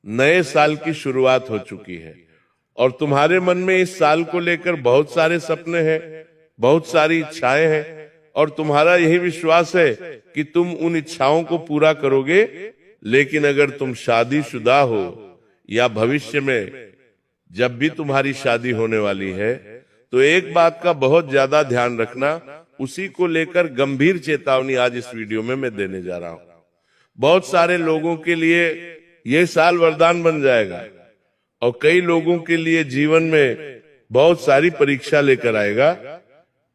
नए साल की शुरुआत हो चुकी है और तुम्हारे मन में इस साल को लेकर बहुत सारे सपने हैं, बहुत सारी इच्छाएं हैं और तुम्हारा यही विश्वास है कि तुम उन इच्छाओं को पूरा करोगे। लेकिन अगर तुम शादीशुदा हो या भविष्य में जब भी तुम्हारी शादी होने वाली है तो एक बात का बहुत ज्यादा ध्यान रखना, उसी को लेकर गंभीर चेतावनी आज इस वीडियो में मैं देने जा रहा हूं। बहुत सारे लोगों के लिए ये साल वरदान बन जाएगा और कई लोगों के लिए जीवन में बहुत सारी परीक्षा लेकर आएगा।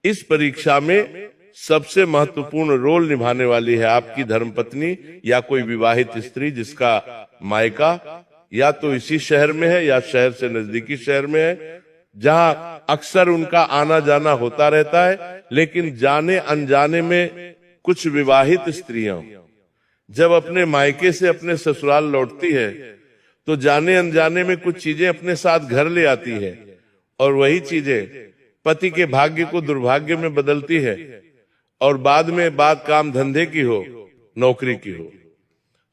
इस परीक्षा में सबसे महत्वपूर्ण रोल निभाने वाली है आपकी धर्मपत्नी या कोई विवाहित स्त्री जिसका मायका या तो इसी शहर में है या शहर से नजदीकी शहर में है, जहां अक्सर उनका आना जाना होता रहता है। लेकिन जाने अनजाने में कुछ विवाहित स्त्रियां जब अपने मायके से अपने ससुराल लौटती है तो जाने अनजाने में कुछ चीजें अपने साथ घर ले आती है और वही चीजें पति के भाग्य को दुर्भाग्य में बदलती है और बाद में बात काम धंधे की हो, नौकरी की हो,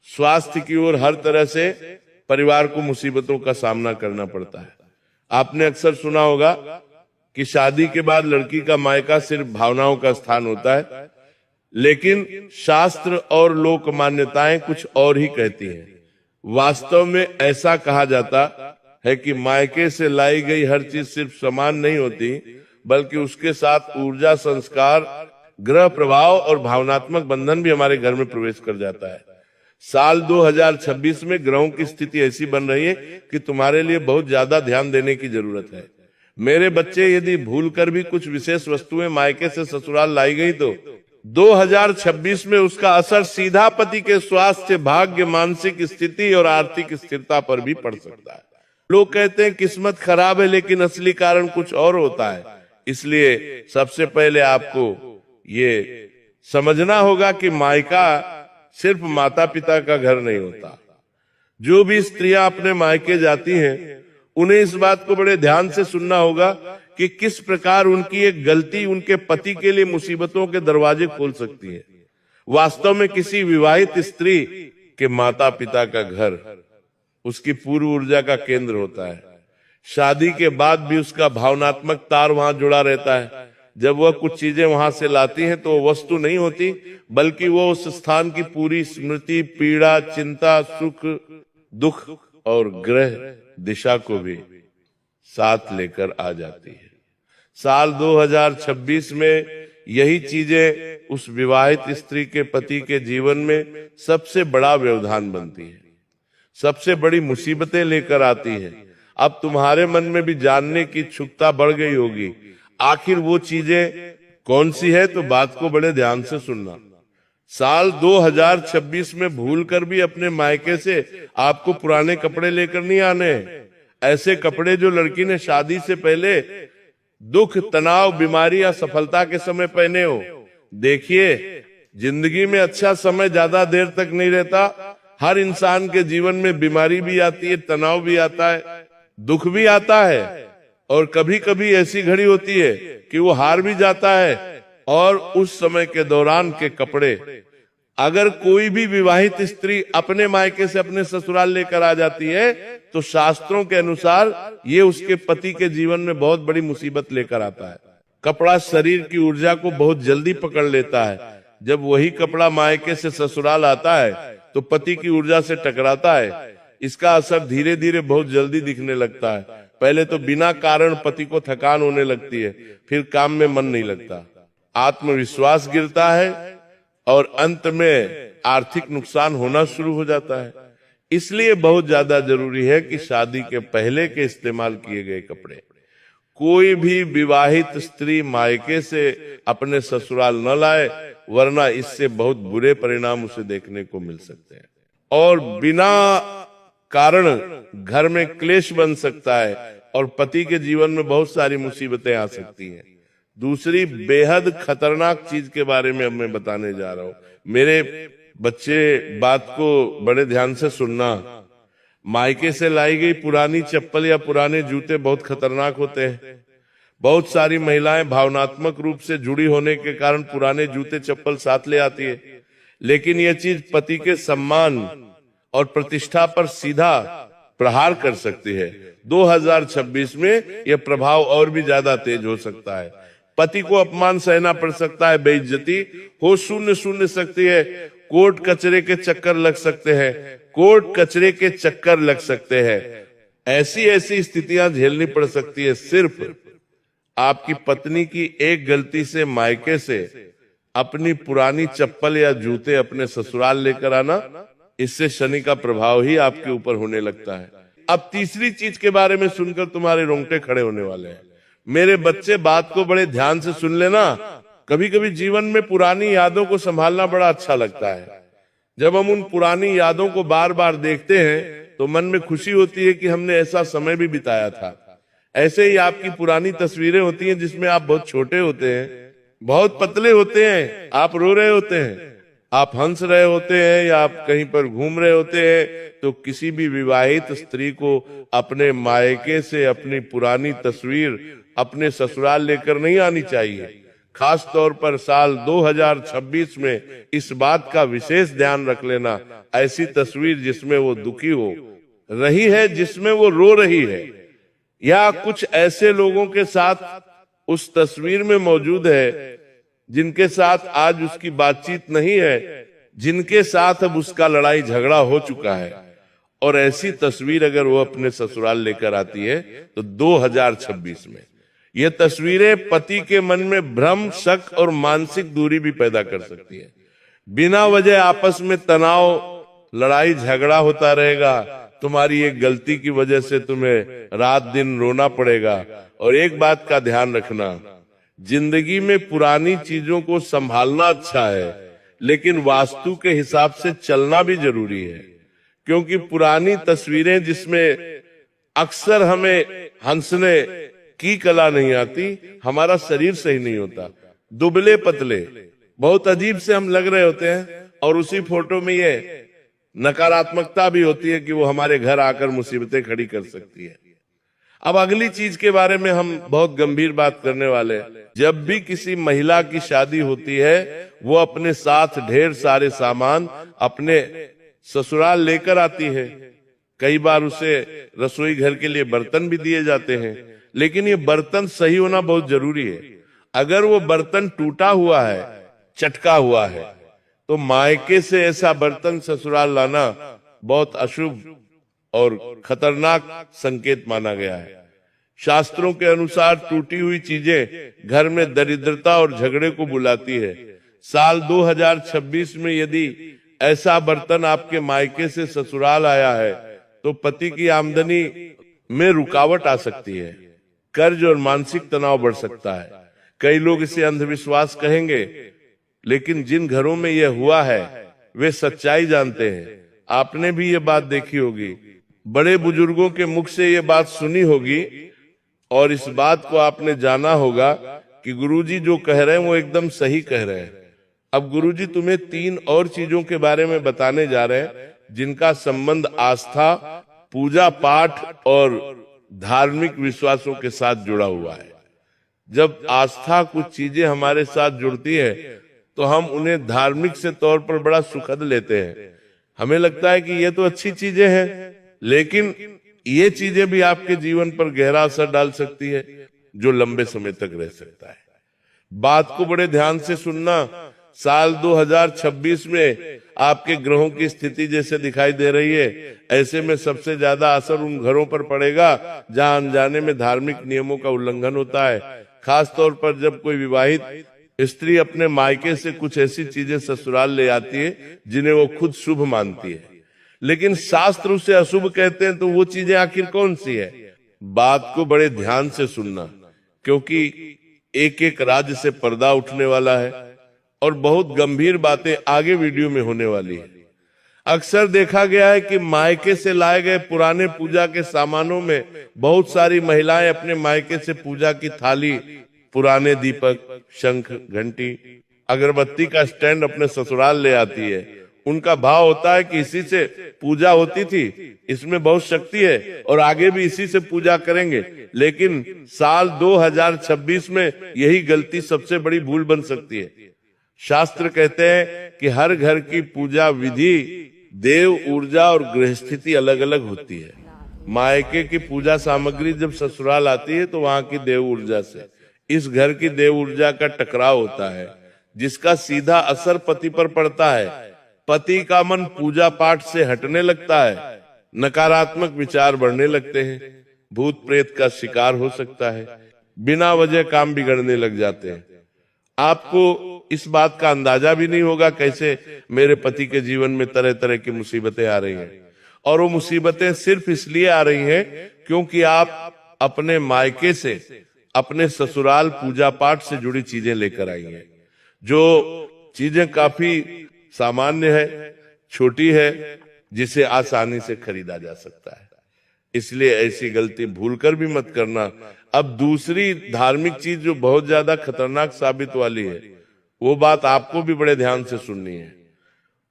स्वास्थ्य की ओर, हर तरह से परिवार को मुसीबतों का सामना करना पड़ता है। आपने अक्सर सुना होगा कि शादी के बाद लड़की का मायका सिर्फ भावनाओं का स्थान होता है, लेकिन शास्त्र और लोक मान्यताएं कुछ और ही कहती हैं। वास्तव में ऐसा कहा जाता है कि मायके से लाई गई हर चीज सिर्फ समान नहीं होती, बल्कि उसके साथ ऊर्जा, संस्कार, ग्रह प्रभाव और भावनात्मक बंधन भी हमारे घर में प्रवेश कर जाता है। साल 2026 में ग्रहों की स्थिति ऐसी बन रही है कि तुम्हारे लिए बहुत ज्यादा ध्यान देने की जरूरत है। मेरे बच्चे, यदि भूलकर भी कुछ विशेष वस्तुएं मायके से ससुराल लाई गई तो 2026 में उसका असर सीधा पति के स्वास्थ्य, भाग्य, मानसिक स्थिति और आर्थिक स्थिरता पर भी पड़ सकता है। लोग कहते हैं किस्मत खराब है, लेकिन असली कारण कुछ और होता है। इसलिए सबसे पहले आपको ये समझना होगा कि मायका सिर्फ माता पिता का घर नहीं होता। जो भी स्त्रियां अपने मायके जाती हैं उन्हें इस बात को बड़े ध्यान से सुनना होगा कि किस प्रकार उनकी एक गलती उनके पति के लिए मुसीबतों के दरवाजे खोल सकती है। वास्तव में किसी विवाहित स्त्री के माता पिता का घर उसकी पूर्व ऊर्जा का केंद्र होता है। शादी के बाद भी उसका भावनात्मक तार वहां जुड़ा रहता है। जब वह कुछ चीजें वहां से लाती हैं तो वो वस्तु नहीं होती, बल्कि वो उस स्थान की पूरी स्मृति, पीड़ा, चिंता, सुख, दुख और ग्रह दिशा को भी साथ लेकर आ जाती है। साल 2026 में यही चीजें उस विवाहित स्त्री के पति के जीवन में सबसे बड़ा व्यवधान बनती है, सबसे बड़ी मुसीबतें लेकर आती है। अब तुम्हारे मन में भी जानने की इच्छुकता बढ़ गई होगी आखिर वो चीजें कौन सी है, तो बात को बड़े ध्यान से सुनना। साल 2026 में भूलकर भी अपने मायके से आपको पुराने कपड़े लेकर नहीं आने हैं। ऐसे कपड़े जो लड़की ने शादी से पहले दुख, तनाव, बीमारी या सफलता के समय पहने हो। देखिए, जिंदगी में अच्छा समय ज्यादा देर तक नहीं रहता। हर इंसान के जीवन में बीमारी भी आती है, तनाव भी आता है, दुख भी आता है और कभी कभी ऐसी घड़ी होती है कि वो हार भी जाता है। और उस समय के दौरान के कपड़े अगर कोई भी विवाहित स्त्री अपने मायके से अपने ससुराल लेकर आ जाती है तो शास्त्रों के अनुसार ये उसके पति के जीवन में बहुत बड़ी मुसीबत लेकर आता है। कपड़ा शरीर की ऊर्जा को बहुत जल्दी पकड़ लेता है। जब वही कपड़ा मायके से ससुराल आता है तो पति की ऊर्जा से टकराता है। इसका असर धीरे धीरे बहुत जल्दी दिखने लगता है। पहले तो बिना कारण पति को थकान होने लगती है, फिर काम में मन नहीं लगता, आत्मविश्वास गिरता है और अंत में आर्थिक नुकसान होना शुरू हो जाता है। इसलिए बहुत ज्यादा जरूरी है कि शादी के पहले के इस्तेमाल किए गए कपड़े कोई भी विवाहित स्त्री मायके से अपने ससुराल न लाए, वरना इससे बहुत बुरे परिणाम उसे देखने को मिल सकते हैं और बिना कारण घर में क्लेश बन सकता है और पति के जीवन में बहुत सारी मुसीबतें आ सकती हैं। दूसरी बेहद खतरनाक चीज के बारे में अब मैं बताने जा रहा हूँ। मेरे बच्चे, बात को बड़े ध्यान से सुनना। मायके से लाई गई पुरानी चप्पल या पुराने जूते बहुत खतरनाक होते हैं। बहुत सारी महिलाएं भावनात्मक रूप से जुड़ी होने के कारण पुराने जूते चप्पल साथ ले आती है, लेकिन यह चीज पति के सम्मान और प्रतिष्ठा पर सीधा प्रहार कर सकती है। 2026 में यह प्रभाव और भी ज्यादा तेज हो सकता है। पति को अपमान सहना पड़ सकता है, बेइज्जती हो शून्य सकती है, कोर्ट कचरे के चक्कर लग सकते हैं, कोर्ट कचरे के चक्कर लग सकते हैं। ऐसी ऐसी स्थितियां झेलनी पड़ सकती है। सिर्फ आपकी पत्नी की एक गलती से मायके से अपनी पुरानी चप्पल या जूते अपने ससुराल लेकर आना, इससे शनि का प्रभाव ही आपके ऊपर होने लगता है। अब तीसरी चीज के बारे में सुनकर तुम्हारे रोंगटे खड़े होने वाले हैं। मेरे बच्चे, बात को बड़े ध्यान से सुन लेना। कभी कभी जीवन में पुरानी यादों को संभालना बड़ा अच्छा लगता है। जब हम उन पुरानी यादों को बार बार देखते हैं तो मन में खुशी होती है कि हमने ऐसा समय भी बिताया था। ऐसे ही आपकी पुरानी तस्वीरें होती हैं जिसमें आप बहुत छोटे होते हैं, बहुत पतले होते हैं, आप रो रहे होते हैं, आप हंस रहे होते हैं या आप कहीं पर घूम रहे होते हैं। तो किसी भी विवाहित स्त्री को अपने मायके से अपनी पुरानी तस्वीर अपने ससुराल लेकर नहीं आनी चाहिए। खास तौर पर साल 2026 में इस बात का विशेष ध्यान रख लेना, ऐसी तस्वीर जिसमें वो दुखी हो रही है, जिसमें वो रो रही है, या कुछ ऐसे लोगों के साथ उस तस्वीर में मौजूद है जिनके साथ आज उसकी बातचीत नहीं है, जिनके साथ अब उसका लड़ाई झगड़ा हो चुका है, और ऐसी तस्वीर अगर वो अपने ससुराल लेकर आती है तो 2026 में ये तस्वीरें पति के मन में भ्रम, शक और मानसिक दूरी भी पैदा कर सकती है। बिना वजह आपस में तनाव, लड़ाई झगड़ा होता रहेगा। तुम्हारी एक गलती की वजह से तुम्हें रात दिन रोना पड़ेगा। और एक बात का ध्यान रखना, जिंदगी में पुरानी चीजों को संभालना अच्छा है, लेकिन वास्तु के हिसाब से चलना भी जरूरी है। क्योंकि पुरानी तस्वीरें जिसमें अक्सर हमें हंसने की कला नहीं आती, हमारा शरीर सही नहीं होता, दुबले पतले बहुत अजीब से हम लग रहे होते हैं, और उसी फोटो में ये नकारात्मकता भी होती है कि वो हमारे घर आकर मुसीबतें खड़ी कर सकती है। अब अगली चीज के बारे में हम बहुत गंभीर बात करने वाले हैं। जब भी किसी महिला की शादी होती है, वो अपने साथ ढेर सारे सामान अपने ससुराल लेकर आती है। कई बार उसे रसोई घर के लिए बर्तन भी दिए जाते हैं, लेकिन ये बर्तन सही होना बहुत जरूरी है। अगर वो बर्तन टूटा हुआ है, चटका हुआ है, तो मायके से ऐसा बर्तन ससुराल लाना बहुत अशुभ और खतरनाक संकेत माना गया है। शास्त्रों के अनुसार टूटी हुई चीजें घर में दरिद्रता और झगड़े को बुलाती है। साल 2026 में यदि ऐसा बर्तन आपके मायके से ससुराल आया है तो पति की आमदनी में रुकावट आ सकती है, कर्ज और मानसिक तनाव बढ़ सकता है। कई लोग इसे अंधविश्वास कहेंगे, लेकिन जिन घरों में यह हुआ है वे सच्चाई जानते हैं। आपने भी ये बात देखी होगी, बड़े बुजुर्गों के मुख से ये बात सुनी होगी, और इस बात को आपने जाना होगा कि गुरुजी जो कह रहे हैं वो एकदम सही कह रहे हैं। अब गुरुजी तुम्हें 3 और चीजों के बारे में बताने जा रहे हैं जिनका संबंध आस्था, पूजा पाठ और धार्मिक विश्वासों के साथ जुड़ा हुआ है। जब आस्था कुछ चीजें हमारे साथ जुड़ती है तो हम उन्हें धार्मिक से तौर पर बड़ा सुखद लेते हैं। हमें लगता है कि ये तो अच्छी चीजें हैं, लेकिन ये चीजें भी आपके जीवन पर गहरा असर डाल सकती है जो लंबे समय तक रह सकता है। बात को बड़े ध्यान से सुनना। साल 2026 में आपके ग्रहों की स्थिति जैसे दिखाई दे रही है, ऐसे में सबसे ज्यादा असर उन घरों पर पड़ेगा जहां अनजाने में धार्मिक नियमों का उल्लंघन होता है। खास तौर पर जब कोई विवाहित स्त्री अपने मायके से कुछ ऐसी चीजें ससुराल ले आती है जिन्हें वो खुद शुभ मानती है, लेकिन शास्त्र उसे अशुभ कहते हैं। तो वो चीजें आखिर कौन सी है? बात को बड़े ध्यान से सुनना, क्योंकि एक एक राज्य से पर्दा उठने वाला है और बहुत गंभीर बातें आगे वीडियो में होने वाली है। अक्सर देखा गया है कि मायके से लाए गए पुराने पूजा के सामानों में बहुत सारी महिलाएं अपने मायके से पूजा की थाली, पुराने दीपक, शंख, घंटी, अगरबत्ती का स्टैंड अपने ससुराल ले आती है। उनका भाव होता है कि इसी से पूजा होती थी, इसमें बहुत शक्ति है और आगे भी इसी से पूजा करेंगे। लेकिन साल 2026 में यही गलती सबसे बड़ी भूल बन सकती है। शास्त्र कहते हैं कि हर घर की पूजा विधि देव ऊर्जा और गृहस्थिति अलग अलग होती है। मायके की पूजा सामग्री जब ससुराल आती है तो वहां की देव ऊर्जा से इस घर की देव ऊर्जा का टकराव होता है, जिसका सीधा असर पति पर पड़ता है। पति का मन पूजा पाठ से हटने लगता है, नकारात्मक विचार बढ़ने लगते हैं, भूत प्रेत का शिकार हो सकता है, बिना वजह काम बिगड़ने लग जाते हैं। आपको इस बात का अंदाजा भी नहीं होगा कैसे मेरे पति के जीवन में तरह तरह की मुसीबतें आ रही हैं, और वो मुसीबतें सिर्फ इसलिए आ रही हैं क्योंकि आप अपने मायके से, अपने ससुराल पूजा पाठ से जुड़ी चीजें लेकर आई हैं, जो चीजें काफी सामान्य है, छोटी है, जिसे आसानी से खरीदा जा सकता है। इसलिए ऐसी गलती भूलकर भी मत करना। अब दूसरी धार्मिक चीज जो बहुत ज्यादा खतरनाक साबित वाली है, वो बात आपको भी बड़े ध्यान से सुननी है।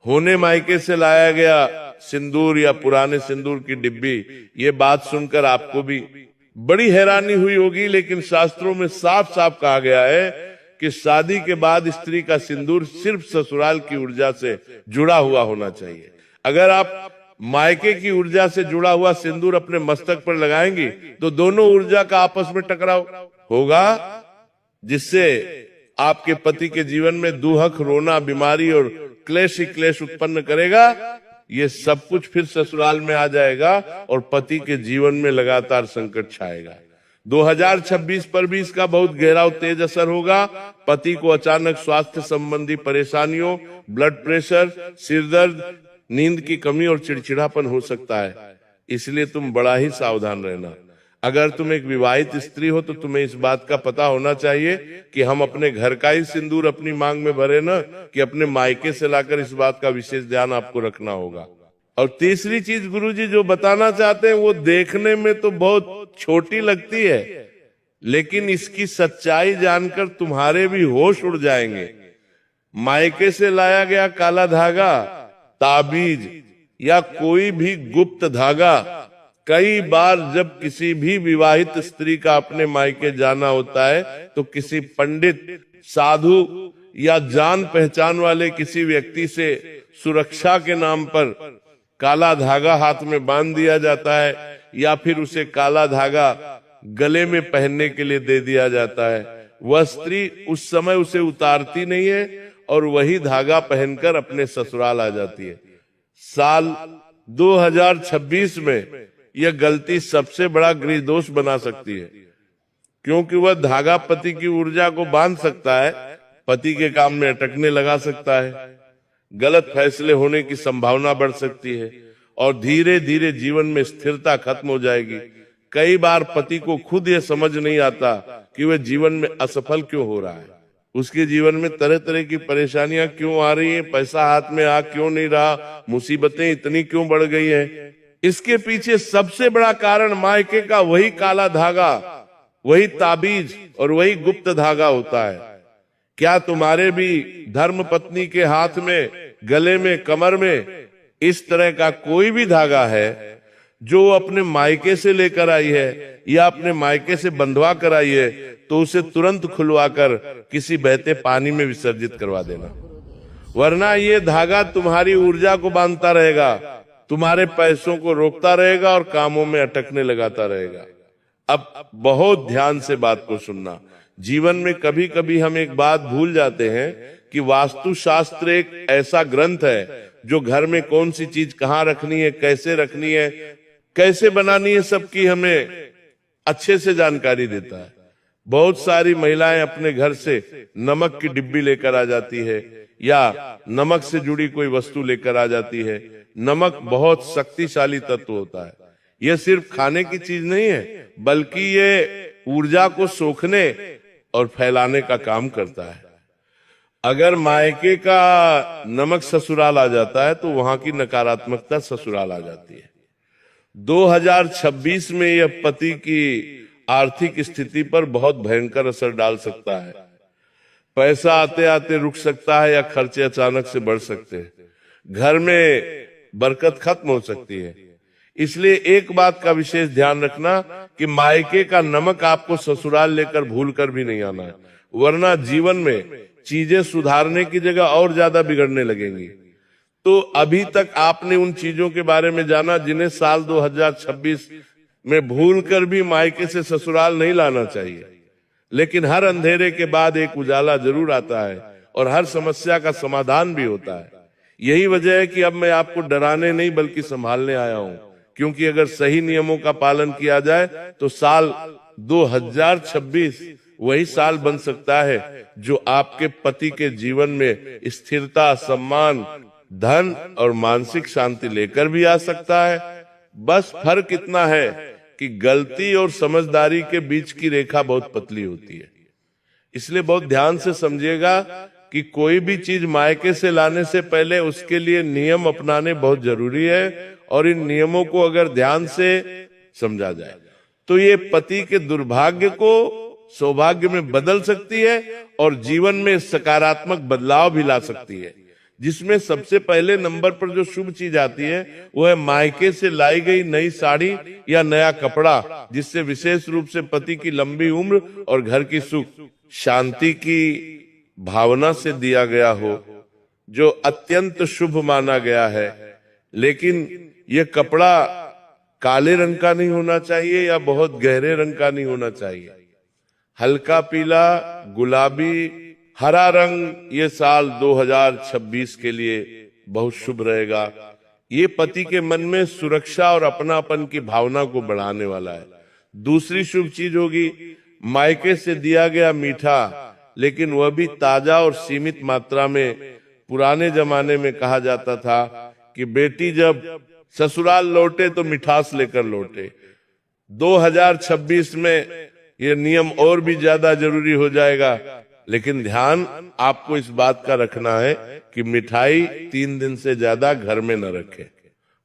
होने मायके से लाया गया सिंदूर या पुराने सिंदूर की डिब्बी, ये बात सुनकर आपको भी बड़ी हैरानी हुई होगी, लेकिन शास्त्रों में साफ साफ कहा गया है कि शादी के बाद स्त्री का सिंदूर सिर्फ ससुराल की ऊर्जा से जुड़ा हुआ होना चाहिए। अगर आप मायके की ऊर्जा से जुड़ा हुआ सिंदूर अपने मस्तक पर लगाएंगी तो दोनों ऊर्जा का आपस में टकराव होगा, जिससे आपके पति के जीवन में दुहक, रोना, बीमारी और क्लेश ही क्लेश उत्पन्न करेगा। ये सब कुछ फिर ससुराल में आ जाएगा और पति के जीवन में लगातार संकट छाएगा। 2026 पर भी इसका बहुत गहरा और तेज असर होगा। पति को अचानक स्वास्थ्य संबंधी परेशानियों, ब्लड प्रेशर, सिरदर्द, नींद की कमी और चिड़चिड़ापन हो सकता है। इसलिए तुम बड़ा ही सावधान रहना। अगर तुम एक विवाहित स्त्री हो तो तुम्हें इस बात का पता होना चाहिए कि हम अपने घर का ही सिंदूर अपनी मांग में भरे ना, कि अपने मायके से लाकर, इस बात का विशेष ध्यान आपको रखना होगा। और तीसरी चीज गुरुजी जो बताना चाहते हैं वो देखने में तो बहुत छोटी लगती है, लेकिन इसकी सच्चाई जानकर तुम्हारे भी होश उड़ जाएंगे। मायके से लाया गया काला धागा, ताबीज या कोई भी गुप्त धागा कई बार जब किसी भी विवाहित स्त्री का अपने मायके जाना होता है तो किसी पंडित, साधु या जान पहचान वाले किसी व्यक्ति से सुरक्षा के नाम पर काला धागा हाथ में बांध दिया जाता है, या फिर उसे काला धागा गले में पहनने के लिए दे दिया जाता है। वह स्त्री उस समय उसे उतारती नहीं है और वही धागा पहनकर अपने ससुराल आ जाती है। साल 2026 में यह गलती सबसे बड़ा गृह दोष बना सकती है, क्योंकि वह धागा पति की ऊर्जा को बांध सकता है, पति के काम में अटकने लगा सकता है, गलत फैसले होने की संभावना बढ़ सकती है और धीरे धीरे जीवन में स्थिरता खत्म हो जाएगी। कई बार पति को खुद यह समझ नहीं आता कि वह जीवन में असफल क्यों हो रहा है, उसके जीवन में तरह तरह की परेशानियां क्यों आ रही हैं, पैसा हाथ में आ क्यों नहीं रहा, मुसीबतें इतनी क्यों बढ़ गई हैं। इसके पीछे सबसे बड़ा कारण मायके का वही काला धागा, वही ताबीज और वही गुप्त धागा होता है। क्या तुम्हारे भी धर्म पत्नी के हाथ में, गले में, कमर में इस तरह का कोई भी धागा है जो अपने मायके से लेकर आई है या अपने मायके से बंधवा कर आई है, तो उसे तुरंत खुलवाकर किसी बहते पानी में विसर्जित करवा देना, वरना ये धागा तुम्हारी ऊर्जा को बांधता रहेगा, तुम्हारे पैसों को रोकता रहेगा और कामों में अटकने लगाता रहेगा। अब बहुत ध्यान से बात को सुनना। जीवन में कभी कभी हम एक बात भूल जाते हैं कि वास्तु शास्त्र एक ऐसा ग्रंथ है जो घर में कौन सी चीज कहाँ रखनी है, कैसे रखनी है, कैसे बनानी है, सबकी हमें अच्छे से जानकारी देता है। बहुत सारी महिलाएं अपने घर से नमक की डिब्बी लेकर आ जाती है या नमक से जुड़ी कोई वस्तु लेकर आ जाती है। नमक बहुत शक्तिशाली तत्व होता है। यह सिर्फ खाने की चीज नहीं है, बल्कि ये ऊर्जा को सोखने और फैलाने का काम करता है। अगर मायके का नमक ससुराल आ जाता है तो वहां की नकारात्मकता ससुराल आ जाती है। 2026 में यह पति की आर्थिक स्थिति पर बहुत भयंकर असर डाल सकता है। पैसा आते आते रुक सकता है या खर्चे अचानक से बढ़ सकते हैं। घर में बरकत खत्म हो सकती है। इसलिए एक बात का विशेष ध्यान रखना कि मायके का नमक आपको ससुराल लेकर भूलकर भी नहीं आना है, वरना जीवन में चीजें सुधारने की जगह और ज्यादा बिगड़ने लगेंगी। तो अभी तक आपने उन चीजों के बारे में जाना जिन्हें साल 2026 में भूल कर भी मायके से ससुराल नहीं लाना चाहिए। लेकिन हर अंधेरे के बाद एक उजाला जरूर आता है और हर समस्या का समाधान भी होता है। यही वजह है कि अब मैं आपको डराने नहीं बल्कि संभालने आया हूं, क्योंकि अगर सही नियमों का पालन किया जाए तो साल 2026 वही साल बन सकता है जो आपके पति के जीवन में स्थिरता, सम्मान, धन और मानसिक शांति लेकर भी आ सकता है। बस फर्क इतना है कि गलती और समझदारी के बीच की रेखा बहुत पतली होती है। इसलिए बहुत ध्यान से समझिएगा कि कोई भी चीज मायके से लाने से पहले उसके लिए नियम अपनाने बहुत जरूरी है, और इन नियमों को अगर ध्यान से समझा जाए तो ये पति के दुर्भाग्य को सौभाग्य में बदल सकती है और जीवन में सकारात्मक बदलाव भी ला सकती है। जिसमें सबसे पहले नंबर पर जो शुभ चीज आती है वो है मायके से लाई गई नई साड़ी या नया कपड़ा, जिससे विशेष रूप से पति की लंबी उम्र और घर की सुख शांति की भावना से दिया गया हो, जो अत्यंत शुभ माना गया है। लेकिन ये कपड़ा काले रंग का नहीं होना चाहिए या बहुत गहरे रंग का नहीं होना चाहिए। हल्का पीला, गुलाबी, हरा रंग ये साल 2026 के लिए बहुत शुभ रहेगा। ये पति के मन में सुरक्षा और अपनापन की भावना को बढ़ाने वाला है। दूसरी शुभ चीज होगी मायके से दिया गया मीठा, लेकिन वह भी ताजा और सीमित मात्रा में। पुराने जमाने में कहा जाता था कि बेटी जब ससुराल लौटे तो मिठास लेकर लौटे। 2026 में ये नियम और भी ज्यादा जरूरी हो जाएगा, लेकिन ध्यान आपको इस बात का रखना है कि मिठाई 3 दिन से ज्यादा घर में न रखें,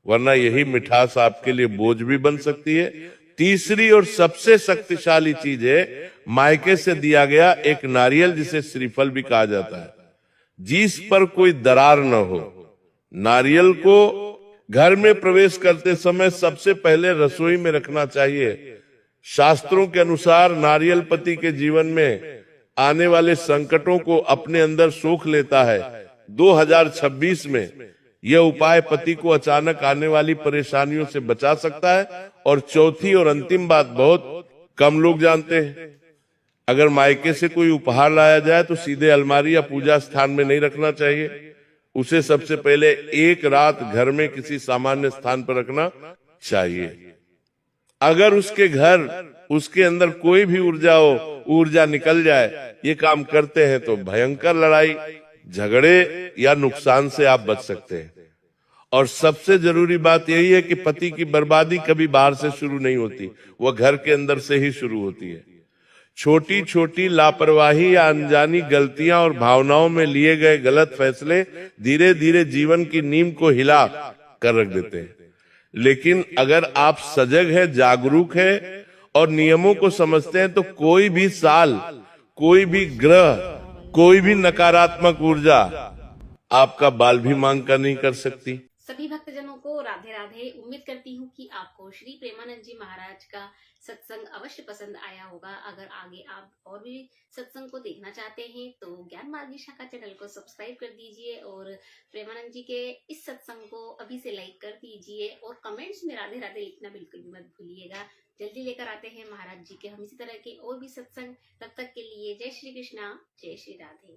वरना यही मिठास आपके लिए बोझ भी बन सकती है। तीसरी और सबसे शक्तिशाली चीज है मायके से दिया गया एक नारियल, जिसे श्रीफल भी कहा जाता है, जिस पर कोई दरार न हो। नारियल को घर में प्रवेश करते समय सबसे पहले रसोई में रखना चाहिए। शास्त्रों के अनुसार नारियल पति के जीवन में आने वाले संकटों को अपने अंदर सोख लेता है। 2026 में यह उपाय पति को अचानक आने वाली परेशानियों से बचा सकता है। और चौथी और अंतिम बात बहुत कम लोग जानते हैं, अगर मायके से कोई उपहार लाया जाए तो सीधे अलमारी या पूजा स्थान में नहीं रखना चाहिए। उसे सबसे पहले एक रात घर में किसी सामान्य स्थान पर रखना चाहिए। अगर उसके घर, उसके अंदर कोई भी ऊर्जा हो, ऊर्जा निकल जाए, ये काम करते हैं तो भयंकर लड़ाई, झगड़े या नुकसान से आप बच सकते हैं। और सबसे जरूरी बात यही है कि पति की बर्बादी कभी बाहर से शुरू नहीं होती, वह घर के अंदर से ही शुरू होती है। छोटी छोटी लापरवाही या अनजानी गलतियां और भावनाओं में लिए गए गलत फैसले धीरे धीरे जीवन की नींव को हिला कर रख देते हैं। लेकिन अगर आप सजग है, जागरूक है और नियमों को समझते हैं तो कोई भी साल, कोई भी ग्रह, कोई भी नकारात्मक ऊर्जा आपका बाल भी मांग कर नहीं कर सकती। सभी भक्तजनों को राधे राधे। उम्मीद करती हूँ कि आपको श्री प्रेमानंद जी महाराज का सत्संग अवश्य पसंद आया होगा। अगर आगे आप और भी सत्संग को देखना चाहते हैं तो ज्ञान मार्गी शाखा चैनल को सब्सक्राइब कर दीजिए और प्रेमानंद जी के इस सत्संग को अभी से लाइक कर दीजिए और कमेंट्स में राधे राधे लिखना बिल्कुल भी मत भूलिएगा। जल्दी लेकर आते हैं महाराज जी के हम इसी तरह के और भी सत्संग। तब तक के लिए जय श्री कृष्णा, जय श्री राधे।